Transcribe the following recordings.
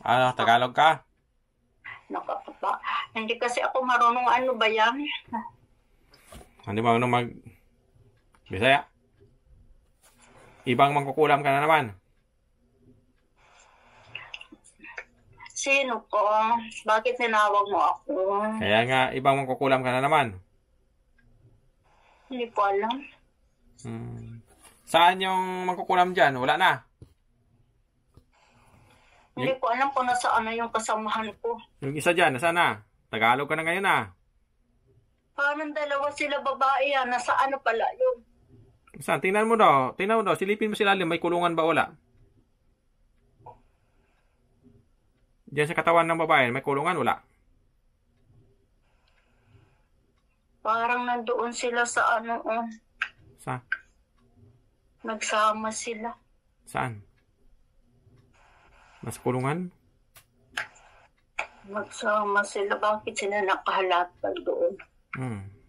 Ano, Tagalog ka? Nakakapa. Hindi kasi ako marunong ano ba yan? Hindi mo ano mag... Bisaya? Ibang mangkukulam ka na naman. Sino ko? Bakit tinawag mo ako? Kaya nga, ibang mangkukulam ka na naman. Hindi ko alam. Saan yung mangkukulam dyan? Wala na. Hindi ko alam kung nasaan na yung kasamahan ko. Yung isa dyan, nasaan na? Tagalog ka na ngayon na. Parang dalawa sila babae yan. Nasaan na pala yun? Saan? Tingnan mo daw. Silipin mo sila. May kulungan ba wala? Diyan sa katawan ng babae, may kulungan wala? Parang nandoon sila sa ano. Saan? Nagsama sila. Saan? Nasa kulungan? Nagsama sila. Bakit sila nakahalatag doon?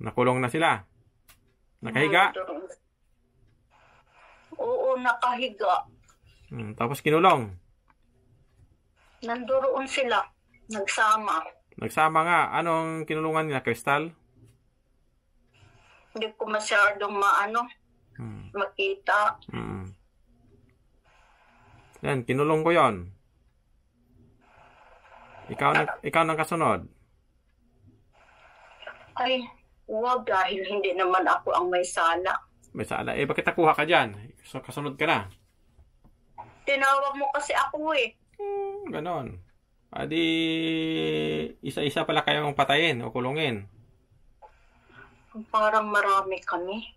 Nakulong na sila. Nakahiga? Oo, nakahiga. Tapos kinulong. Nandoon sila. Nagsama. Nagsama nga. Anong kinulungan nila? Kristal? Hindi ko masyadong makita. Yan, kinulong ko yon. Ikaw nang kasunod. Ay, wag dahil hindi naman ako ang may sala. May sala. Bakit nakuha ka dyan? Kasunod ka na. Tinawag mo kasi ako eh. Ganon. Adi, isa-isa pala kayong patayin o kulungin. Parang marami kami.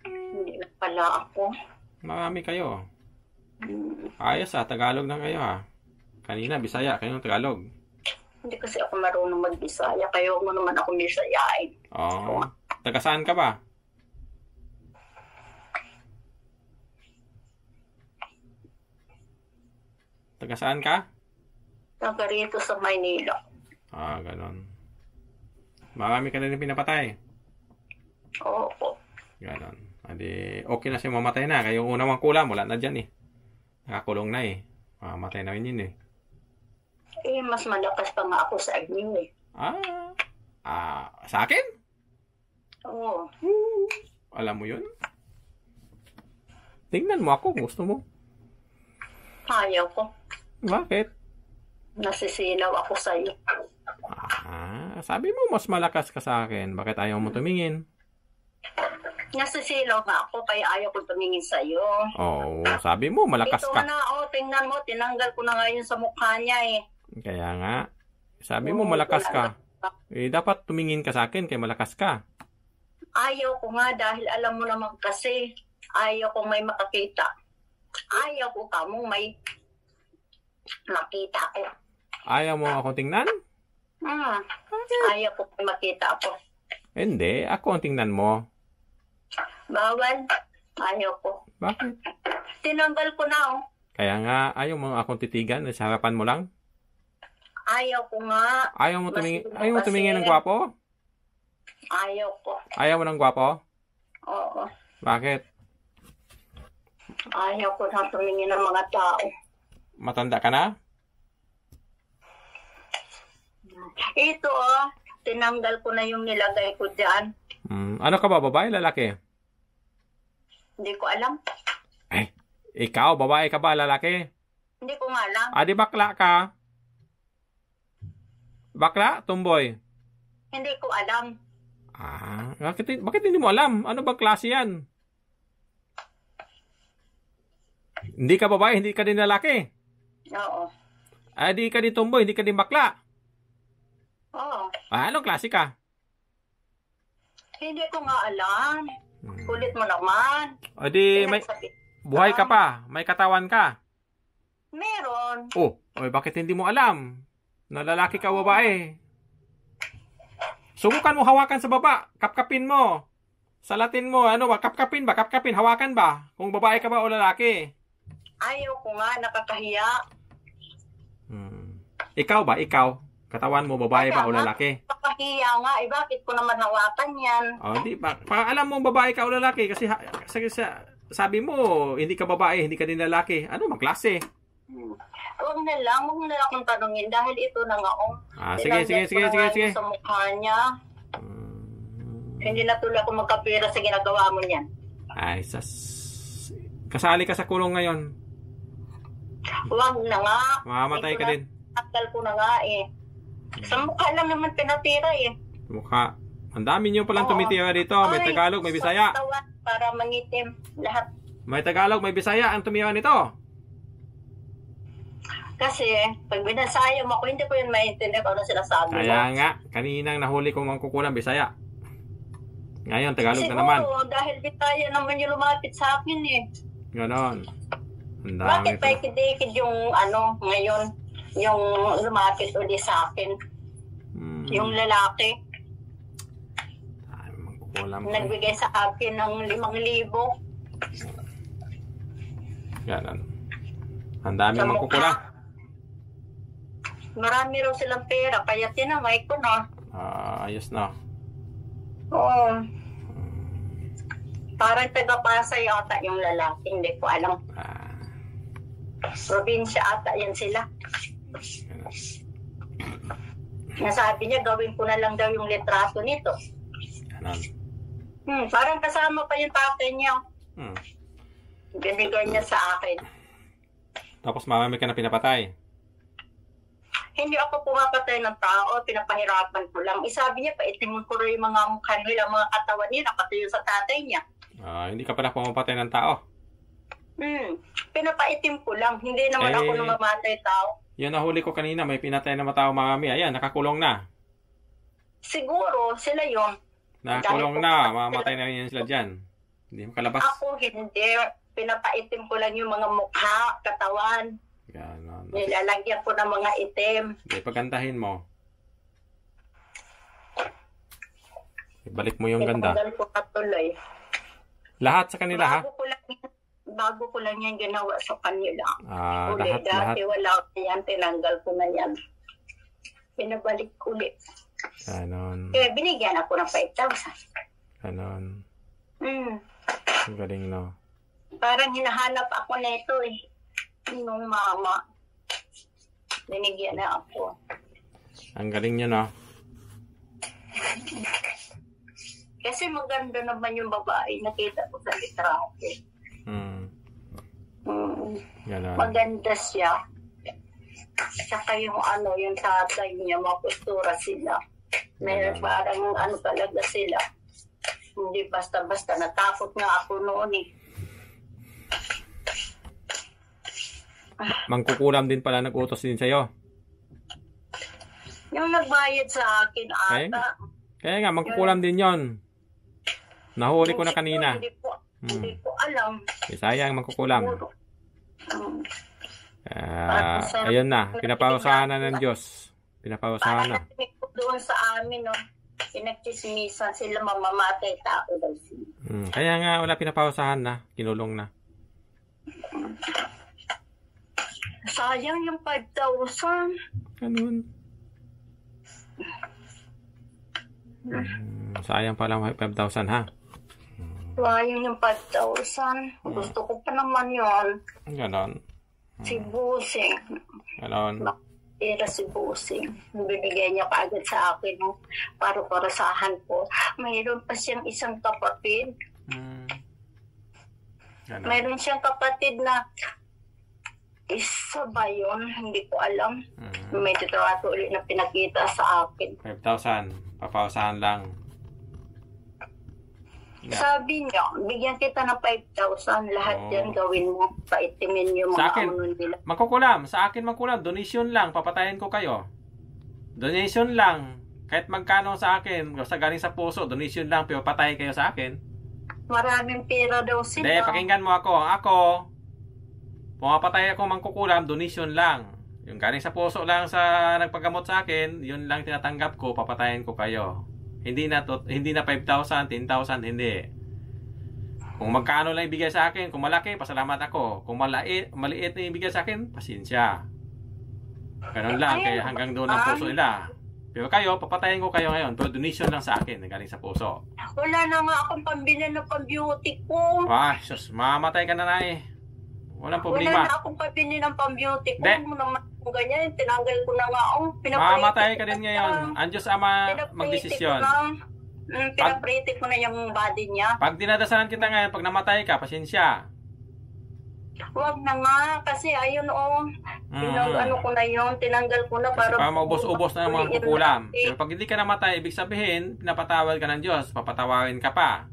Hindi na pala ako. Marami kayo. Ayos Tagalog na kayo Kanina, Bisaya. Kayo ng Tagalog. Hindi kasi ako marunong mag-Bisaya. Kaya mo naman ako Bisayain. Oo. Taga saan ka ba? Taga saan ka? Taga rito sa Maynila. Ganon. Marami ka na rin pinapatay. Oo. Ganon. Adi, okay na siya mamatay na. Kayong unang kulam, wala na dyan Nakakulong na mamatay na rin yun Mas malakas pa nga ako sa inyo Sa akin? Oo. Alam mo yun? Tingnan mo ako, gusto mo. Ayaw ko. Bakit? Nasisilaw ako sa'yo. Sabi mo mas malakas ka sa akin. Bakit ayaw mo tumingin? Nasisilaw nga ako, kaya ayaw ko tumingin sa'yo. Oo, sabi mo malakas Ito ka. na, tingnan mo, tinanggal ko na ngayon sa mukha niya Kaya nga, sabi mo malakas ka. Dapat tumingin ka sa akin kaya malakas ka. Ayaw ko nga dahil alam mo naman kasi, ayaw kong may makakita. Ayaw ko kamong may makita ko. Ayaw mo akong tingnan? Ayaw ko may makita ako. Hindi, ako ang tingnan mo. Bawal. Ayaw ko. Bakit? Tinanggal ko na Kaya nga, ayaw mo akong titigan sa harapan mo lang? Ayaw ko nga. Ayaw mo tumingin ng gwapo? Ayaw ko. Ayaw mo ng gwapo? Oo. Bakit? Ayaw ko na tumingin ng mga tao. Matanda ka na? Ito tinanggal ko na yung nilagay ko dyan. Ano ka ba, babae, lalaki? Hindi ko alam. Ikaw, babae ka ba, lalaki? Hindi ko nga alam. Di bakla ka? Bakla? Tomboy? Hindi ko alam. Bakit hindi mo alam? Ano ba klase yan? Hindi ka babae, hindi ka din lalaki? Oo. Di ka din tomboy, hindi ka din bakla? Oo. Anong klase ka? Hindi ko nga alam. Kulit mo naman. Buhay ka pa? May katawan ka? Meron. Bakit hindi mo alam? Na lalaki ka o babae? Subukan mo hawakan sa baba. Kapkapin mo. Salatin mo. Kapkapin ba? Hawakan ba? Kung babae ka ba o lalaki? Ayaw ko nga. Nakakahiya. Ikaw ba? Katawan mo, babae ba o lalaki? Nakakahiya nga. Bakit ko naman hawakan yan? Di ba? Alam mo babae ka o lalaki kasi sabi mo, hindi ka babae, hindi ka din lalaki. Ano, magklase? Huwag na lang akong tanungin dahil ito na nga Sige. sa mukha niya. Hindi na tuloy ako magkapira sa ginagawa mo niyan. Ay, kasali ka sa kulong ngayon. Huwag na nga. Mamamatay ka din. Akal ko na nga eh. Sa mukha lang naman pinatira eh. Mukha. Ang dami nyo palang tumitira dito. May Tagalog, may Bisaya. Para mangitim lahat. May Tagalog, may Bisaya ang tumira nito. Kasi, pag binasaya mo ako, hindi ko yun maintindihan kung ano sinasabi mo. Kaya nga, kaninang nahuli kong mangkukulang Bisaya. Ngayon, Tagalog siguro, na naman. Siguro, dahil Bisaya naman yung lumapit sa akin eh. Ganon. Bakit pa ikidikid yung ngayon, yung lumapit ulit sa akin? Yung lalaki. Ay, mangkukulang. Nagbigay sa akin ng 5,000. Ganon. Ang dami mangkukulang. Marami raw silang pera, kaya tinamay ko na. Ayos na. Oo. Parang taga-Pasay ata yung lalaki, hindi ko alam. Probinsya ata yan sila. Nasabi niya, gawin ko na lang daw yung litrato nito. Parang kasama pa yung tatay niya. Binigay niya sa akin. Tapos marami ka na pinapatay. Hindi ako pumapatay ng tao, pinapahirapan ko lang. Isabi niya, paitimun ko rin yung mga mukha nila, mga katawan nila, pati yung sa tatay niya. Hindi ka pala pumapatay ng tao? Pinapaitim ko lang. Hindi naman ako namamatay tao. Yan nahuli ko kanina, may pinatay na matao marami. Ayan, nakakulong na. Siguro, sila yun. Nakakulong na, mamamatay na rin sila dyan. Hindi makalabas. Ako hindi. Pinapaitim ko lang yung mga mukha, katawan. Ganon. Nilalagyan ko ng mga itim. Pagandahin mo. Ibalik mo yung ganda. Ipagal ko patuloy. Lahat sa kanila, ha? Bago ko lang yan ginawa sa kanila. Lahat. Dati wala ko yan, tinanggal ko na yan. Pinabalik ulit. Ganon. Binigyan ako ng 5,000. Ganon. Ang galing, no? Parang hinahanap ako na ito eh. Nung mama. Binigyan na ako. Ang galing nyo, no? Kasi maganda naman yung babae. Nakita ko sa litrato. Ganon. Maganda siya. Saka yung yung tatay niya, makustura sila. May parang talaga sila. Hindi basta-basta. Natakot nga ako noon eh. Mangkukulam din pala nag-utos din sa'yo. Yung nagbayad sa akin ata. Kaya nga, mangkukulam din yon. Nahuli ko na kanina. Hindi ko alam. Sayang, mangkukulam. Ayun na, pinaparusahan na ng Diyos. Pinaparusahan na. Doon sa amin, no? Pinagchismisan sila, mamamatay tao daw sila. Kaya nga, wala pinaparusahan na. Kinulong na. Sayang yung 5,000. Ganun. Sayang pala 5,000, ha? Sayang yung 5,000. Gusto ko pa naman yun. Ganon. Si Busing. Ganon. Era si Busing. Binigay niya kaagad sa akin para parasahan ko. Mayroon pa siyang isang kapatid. Mayroon siyang kapatid na isa ba yun? Hindi ko alam. May litrato ulit na pinakita sa akin. 5,000. Papawasahan lang. Sabi niya, bigyan kita ng 5,000. Lahat yan gawin mo. Paitimin yung mga amunon nila. Magkukulam. Sa akin magkulam. Donation lang. Papatayin ko kayo. Donation lang. Kahit magkano sa akin. Sa galing sa puso. Donation lang. Pero patayin kayo sa akin. Maraming pera daw sila. Hindi, pakinggan mo ako. Ako, pumapatay ako mangkukulam, donation lang. Yung galing sa puso lang sa nagpagamot sa akin, yun lang tinatanggap ko, papatayin ko kayo. Hindi na 5,000, 10,000, hindi. Kung magkano lang ibigay sa akin, kung malaki, pasalamat ako. Kung maliit na ibigay sa akin, pasensya. Ganun lang, kaya hanggang doon ang puso nila. Pero kayo, papatayin ko kayo ngayon, pero donation lang sa akin, galing sa puso. Wala na nga akong pambili ng pang-beauty ko. Sus, mamatay ka na na eh. Walang Wala problema. na akong pabili ng pang-beauty ko. Hindi. Huwag mo naman kung ganyan. Tinanggal ko na nga. Mamamatay ka din ngayon. Ang Diyos Ama magdesisyon. Pinaprete ko na yung body niya. Pag dinadasalan kita ngayon, pag namatay ka, pasensya. Huwag na nga. Kasi ayun ano ko na yun. Tinanggal ko na Kasi para maubos-ubos na mga kukulam. Pero pag hindi ka namatay, ibig sabihin, pinapatawad ka ng Diyos. Papatawagin ka pa.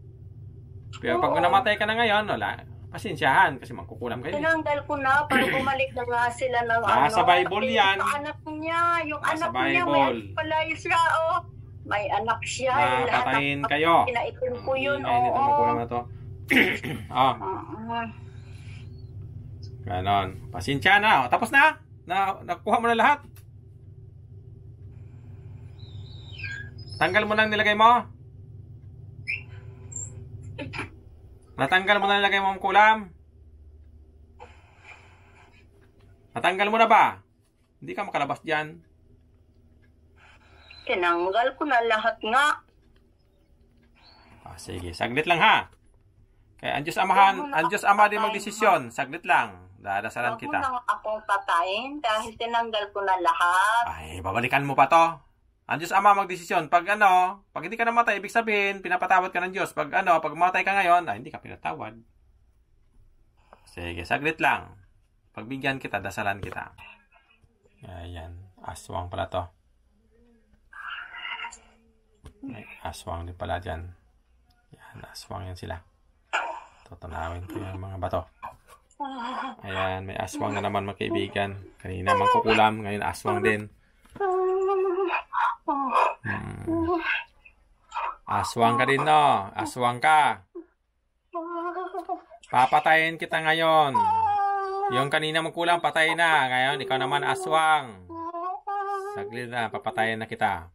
Pero pag namatay ka na ngayon, wala. Pasensyahan kasi magkukulam kayo. Tinanggal ko na para bumalik na nga sila ng Sa Bible yan. Yung anak niya. Yung anak Sa niya. Bible. May pala siya. May anak siya. Patayin kayo. Pinaitin ko yun. Nito magkulam na to. Ganon. Pasensya na. Tapos na. Nakuha mo na lahat. Tanggal mo na nilagay mo. Natanggal mo na nilagay mo ang kulam. Natanggal mo na ba? Hindi ka makalabas dyan. Tinanggal ko na lahat nga. Sige, saglit lang ha. Kaya ang Diyos Ama din magdesisyon. Saglit lang. Dadasalan kita. Huwag mo lang akong patayin dahil tinanggal ko na lahat. Ay, babalikan mo pa to. Ang Diyos Ama magdesisyon. Pag hindi ka namatay, ibig sabihin, pinapatawad ka ng Diyos. Pag mamatay ka ngayon, hindi ka pinatawad. Sige, saglit lang. Pagbigyan kita, dasalan kita. Ayan, aswang pala to. May aswang din pala dyan. Yan, aswang yan sila. Tutunawin ko yung mga bato. Ayan, may aswang na naman mga kaibigan. Kanina mangkukulam, ngayon aswang din. Aswang ka din, no? Aswang ka. Papatayin kita ngayon. Yung kanina magkulang, patay na. Ngayon, ikaw naman aswang. Saglit na, papatayin na kita.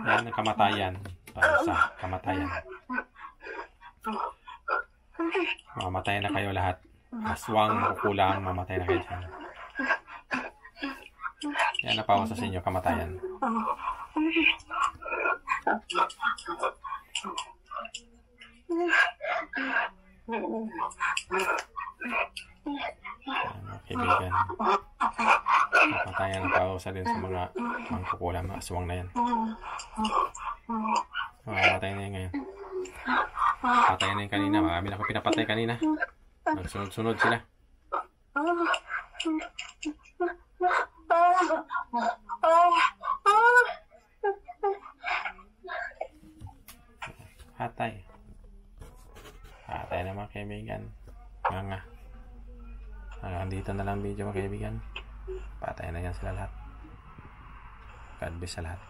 Yan ang kamatayan. Para sa kamatayan. Mamatay na kayo lahat. Aswang, kukulang, mamatay na kayo dyan. Yan na pausa sa inyo, kamatayan. Kaibigan. Kamatayan na pausa din sa mga mangkukulang, aswang na yan. Mamatay na yan ngayon. Patay na yung kanina. Marami na ako pinapatay kanina. Nagsunod-sunod sila. Patay. Patay na mga kaibigan. Nga. Andito na lang video mga kaibigan. Patay na yan sila lahat. God bless sa lahat.